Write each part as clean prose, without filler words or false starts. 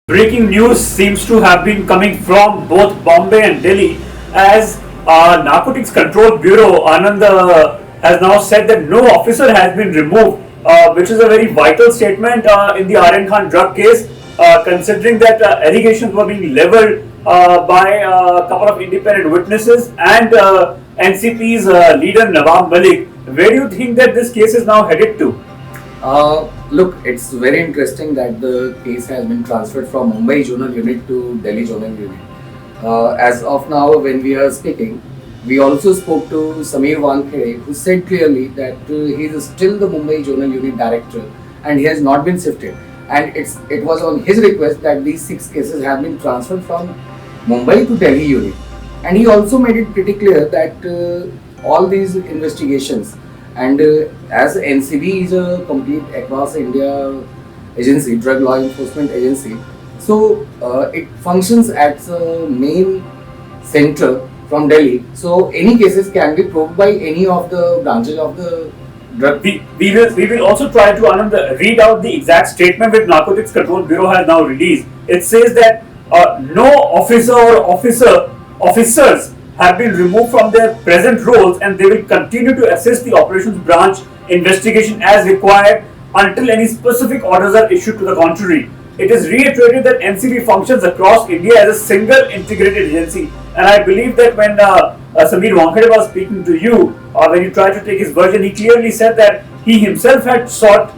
Breaking news seems to have been coming from both Bombay and Delhi as Narcotics Control Bureau Anand has now said that no officer has been removed, which is a very vital statement in the Aryan Khan drug case, considering that allegations were being leveled by a couple of independent witnesses and NCP's leader Nawab Malik. Where do you think that this case is now headed to? Look, it's very interesting that the case has been transferred from Mumbai Zonal Unit to Delhi Zonal Unit. As of now, when we are speaking, we also spoke to Sameer Wankhede, who said clearly that he is still the Mumbai Zonal Unit Director and he has not been shifted. And it was on his request that these 6 cases have been transferred from Mumbai to Delhi Unit. And he also made it pretty clear that all these investigations and as NCB is a complete across India agency, drug law enforcement agency, so it functions as a main center from Delhi. So any cases can be probed by any of the branches of the drug. We will also try to Anand, read out the exact statement which Narcotics Control Bureau has now released. It says that no officer or officers have been removed from their present roles and they will continue to assist the operations branch investigation as required until any specific orders are issued to the contrary. It is reiterated that NCB functions across India as a single integrated agency, and I believe that when Sameer Wankhede was speaking to you, when you tried to take his version, he clearly said that he himself had sought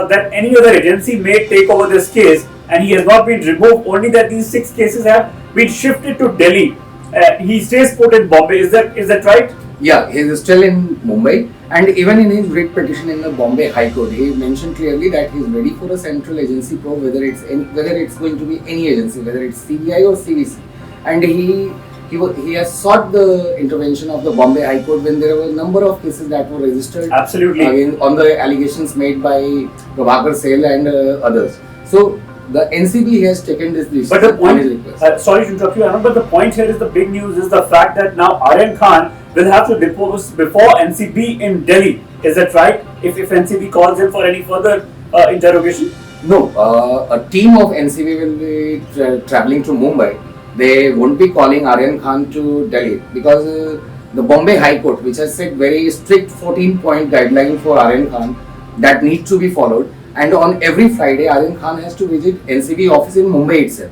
that any other agency may take over this case and he has not been removed, only that these 6 cases have been shifted to Delhi. He stays put in Bombay. Is that right? Yeah, he is still in Mumbai, and even in his writ petition in the Bombay High Court, he mentioned clearly that he is ready for a central agency probe, whether it's going to be any agency, whether it's CBI or CVC, and he has sought the intervention of the Bombay High Court when there were a number of cases that were registered. Absolutely. On the allegations made by Prabhakar Sale and others. So the NCB has taken this decision. But the point, sorry to interrupt you, Anand, but the point here is the big news is the fact that now Aryan Khan will have to depose before NCB in Delhi. Is that right? If NCB calls him for any further interrogation? No, a team of NCB will be traveling to Mumbai. They won't be calling Aryan Khan to Delhi because the Bombay High Court, which has set very strict 14-point guideline for Aryan Khan that needs to be followed. And on every Friday, Aryan Khan has to visit NCB office in Mumbai itself.